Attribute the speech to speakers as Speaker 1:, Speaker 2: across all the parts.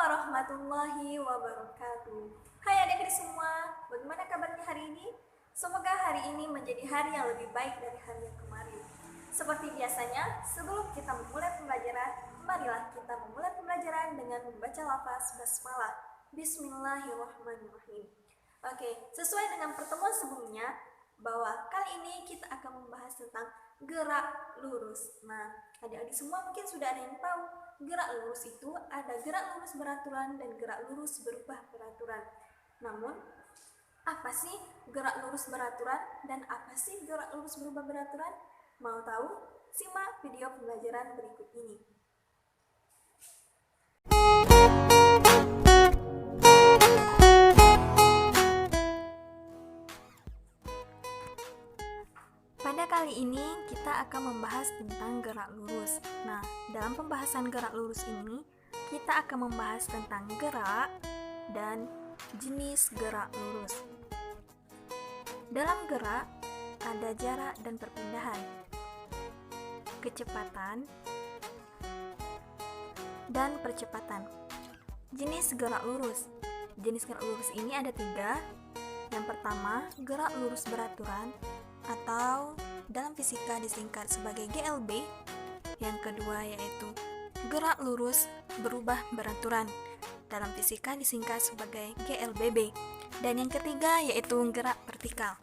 Speaker 1: warahmatullahi wabarakatuh. Hai adik-adik semua, bagaimana kabarnya hari ini? Semoga hari ini menjadi hari yang lebih baik dari hari yang kemarin. Seperti biasanya, sebelum kita memulai pembelajaran, marilah kita memulai pembelajaran dengan membaca lafaz basmalah. Bismillahirrahmanirrahim. Oke, sesuai dengan pertemuan sebelumnya, bahwa kali ini kita akan membahas tentang gerak lurus. Nah, adik-adik semua mungkin sudah ada yang tahu, gerak lurus itu ada gerak lurus beraturan dan gerak lurus berubah beraturan. Namun, apa sih gerak lurus beraturan dan apa sih gerak lurus berubah beraturan? Mau tahu? Simak video pembelajaran berikut ini. Pada kali ini kita akan membahas tentang gerak lurus. Nah, dalam pembahasan gerak lurus ini, kita akan membahas tentang gerak dan jenis gerak lurus. Dalam gerak, ada jarak dan perpindahan, kecepatan, dan percepatan. Jenis gerak lurus. Jenis gerak lurus ini ada 3. Yang pertama, gerak lurus beraturan atau dalam fisika disingkat sebagai GLB. Yang kedua yaitu gerak lurus berubah beraturan, dalam fisika disingkat sebagai GLBB. Dan yang ketiga yaitu gerak vertikal.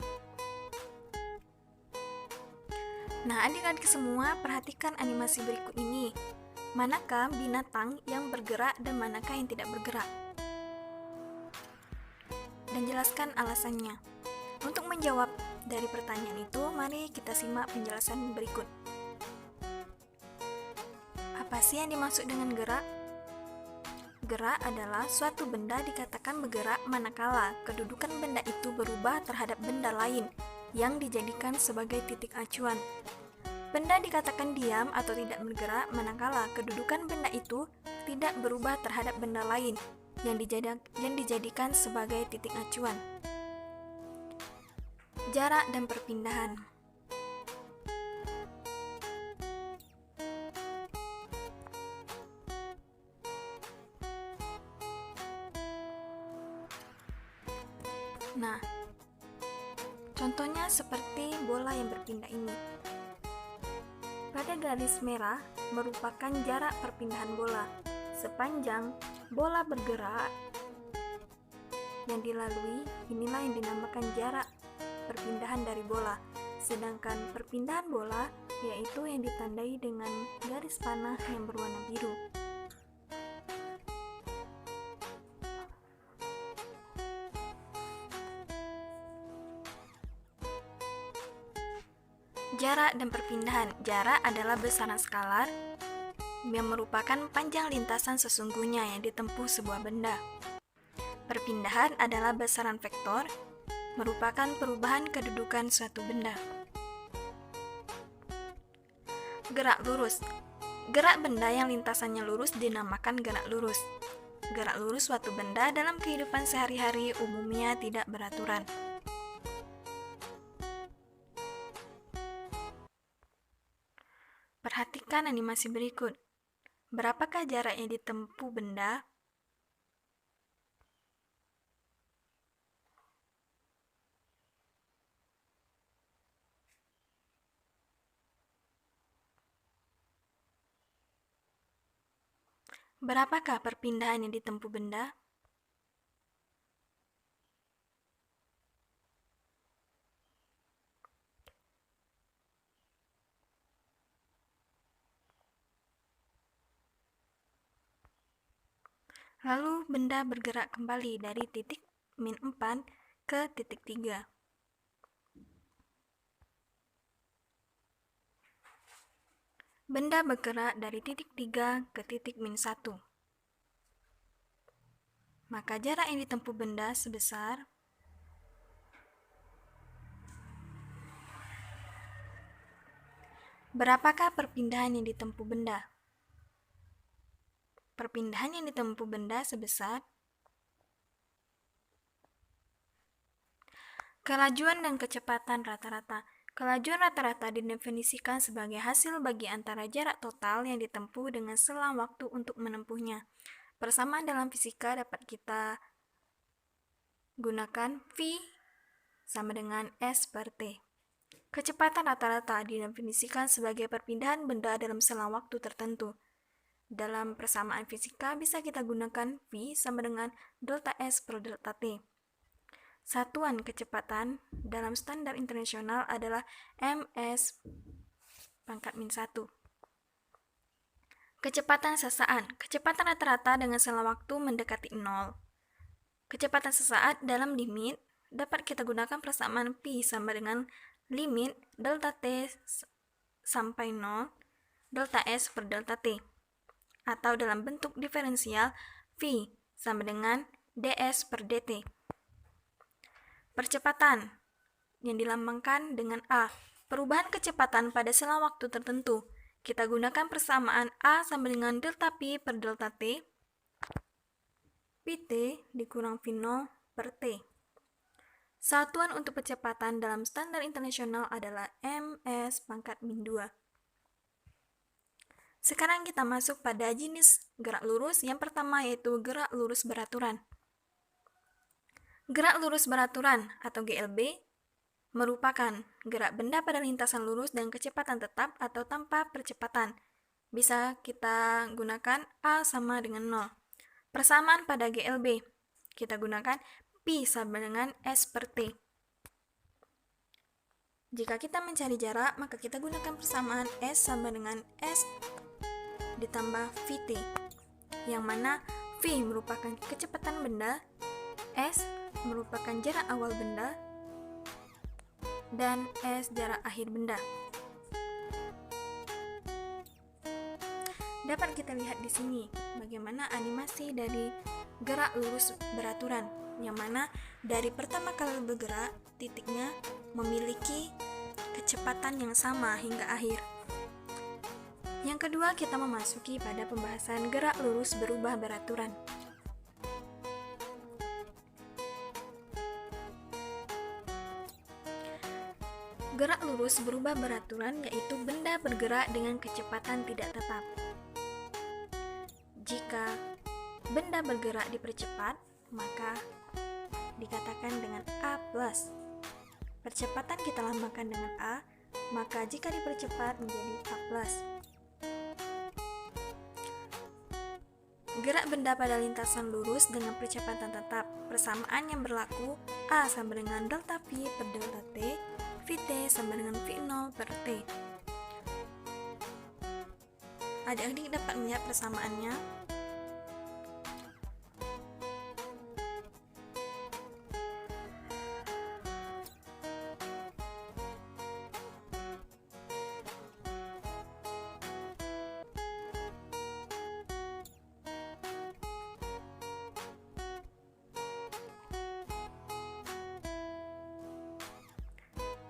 Speaker 1: Nah, adik-adik semua perhatikan animasi berikut ini. Manakah binatang yang bergerak dan manakah yang tidak bergerak? Dan jelaskan alasannya. Untuk menjawab dari pertanyaan itu, mari kita simak penjelasan berikut. Apa sih yang dimaksud dengan gerak? Gerak adalah suatu benda dikatakan bergerak manakala kedudukan benda itu berubah terhadap benda lain yang dijadikan sebagai titik acuan. Benda dikatakan diam atau tidak bergerak manakala kedudukan benda itu tidak berubah terhadap benda lain yang dijadikan sebagai titik acuan. Jarak dan perpindahan. Nah, contohnya seperti bola yang berpindah ini. Pada garis merah merupakan jarak perpindahan bola. Sepanjang bola bergerak yang dilalui, inilah yang dinamakan jarak perpindahan dari bola. Sedangkan perpindahan bola yaitu yang ditandai dengan garis panah yang berwarna biru. Jarak dan perpindahan. Jarak adalah besaran skalar yang merupakan panjang lintasan sesungguhnya yang ditempuh sebuah benda. Perpindahan adalah besaran vektor, merupakan perubahan kedudukan suatu benda. Gerak lurus. Gerak benda yang lintasannya lurus dinamakan gerak lurus. Gerak lurus suatu benda dalam kehidupan sehari-hari umumnya tidak beraturan. Perhatikan animasi berikut. Berapakah jarak yang ditempuh benda? Berapakah perpindahan yang ditempuh benda? Lalu benda bergerak kembali dari titik min 4 ke titik 3. Benda bergerak dari titik 3 ke titik min 1. Maka jarak yang ditempuh benda sebesar berapakah perpindahan yang ditempuh benda? Perpindahan yang ditempuh benda sebesar kelajuan dan kecepatan rata-rata. Kelajuan rata-rata didefinisikan sebagai hasil bagi antara jarak total yang ditempuh dengan selang waktu untuk menempuhnya. Persamaan dalam fisika dapat kita gunakan V sama dengan S per T. Kecepatan rata-rata didefinisikan sebagai perpindahan benda dalam selang waktu tertentu. Dalam persamaan fisika bisa kita gunakan V sama dengan delta S per delta T. Satuan kecepatan dalam standar internasional adalah ms pangkat min 1. Kecepatan sesaan, kecepatan rata-rata dengan selang waktu mendekati 0. Kecepatan sesaat dalam limit dapat kita gunakan persamaan P sama dengan limit delta T sampai 0, delta S per delta T. Atau dalam bentuk diferensial V sama dengan ds per dt. Percepatan yang dilambangkan dengan A, perubahan kecepatan pada selang waktu tertentu. Kita gunakan persamaan A sama dengan delta P per delta T, Pt dikurang V0 per T. Satuan untuk percepatan dalam standar internasional adalah ms pangkat min 2. Sekarang kita masuk pada jenis gerak lurus. Yang pertama yaitu gerak lurus beraturan. Gerak lurus beraturan atau GLB merupakan gerak benda pada lintasan lurus dengan kecepatan tetap atau tanpa percepatan. Bisa kita gunakan A sama dengan 0. Persamaan pada GLB, kita gunakan P sama dengan S per T. Jika kita mencari jarak, maka kita gunakan persamaan S sama dengan S ditambah Vt, yang mana V merupakan kecepatan benda, S merupakan jarak awal benda, dan S jarak akhir benda. Dapat kita lihat di sini bagaimana animasi dari gerak lurus beraturan, yang mana dari pertama kali bergerak, titiknya memiliki kecepatan yang sama hingga akhir. Yang kedua, kita memasuki pada pembahasan gerak lurus berubah beraturan. Gerak lurus berubah beraturan yaitu benda bergerak dengan kecepatan tidak tetap. Jika benda bergerak dipercepat, maka dikatakan dengan A+. Percepatan kita lambangkan dengan A, maka jika dipercepat menjadi A+. Gerak benda pada lintasan lurus dengan percepatan tetap. Persamaan yang berlaku A sama dengan delta P per delta T, Vt sama dengan V0 per T. Adik-adik dapat melihat persamaannya.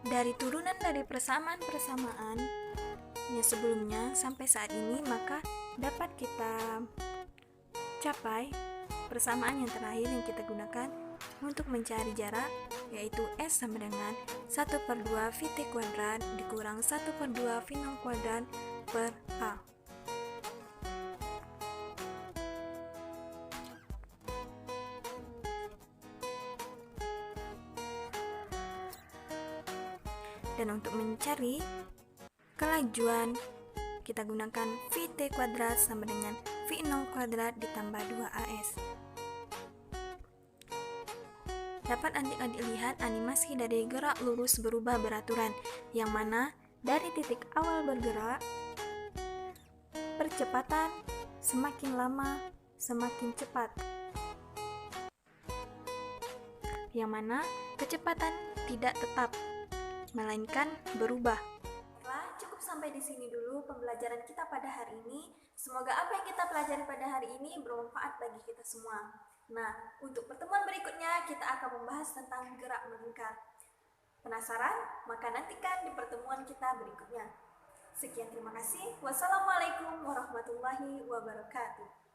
Speaker 1: Dari turunan dari persamaan-persamaan yang sebelumnya sampai saat ini, maka dapat kita capai persamaan yang terakhir yang kita gunakan untuk mencari jarak, yaitu S sama dengan 1/2 Vt kuadrat dikurang 1/2 V0 kuadrat per A. Dan untuk mencari kelajuan, kita gunakan Vt kuadrat sama dengan V0 kuadrat ditambah 2AS. Dapat adik-adik lihat animasi dari gerak lurus berubah beraturan, yang mana dari titik awal bergerak, percepatan semakin lama semakin cepat, yang mana kecepatan tidak tetap, melainkan berubah. Baiklah, cukup sampai di sini dulu pembelajaran kita pada hari ini. Semoga apa yang kita pelajari pada hari ini bermanfaat bagi kita semua. Nah, untuk pertemuan berikutnya kita akan membahas tentang gerak melingkar. Penasaran? Maka nantikan di pertemuan kita berikutnya. Sekian, terima kasih. Wassalamualaikum warahmatullahi wabarakatuh.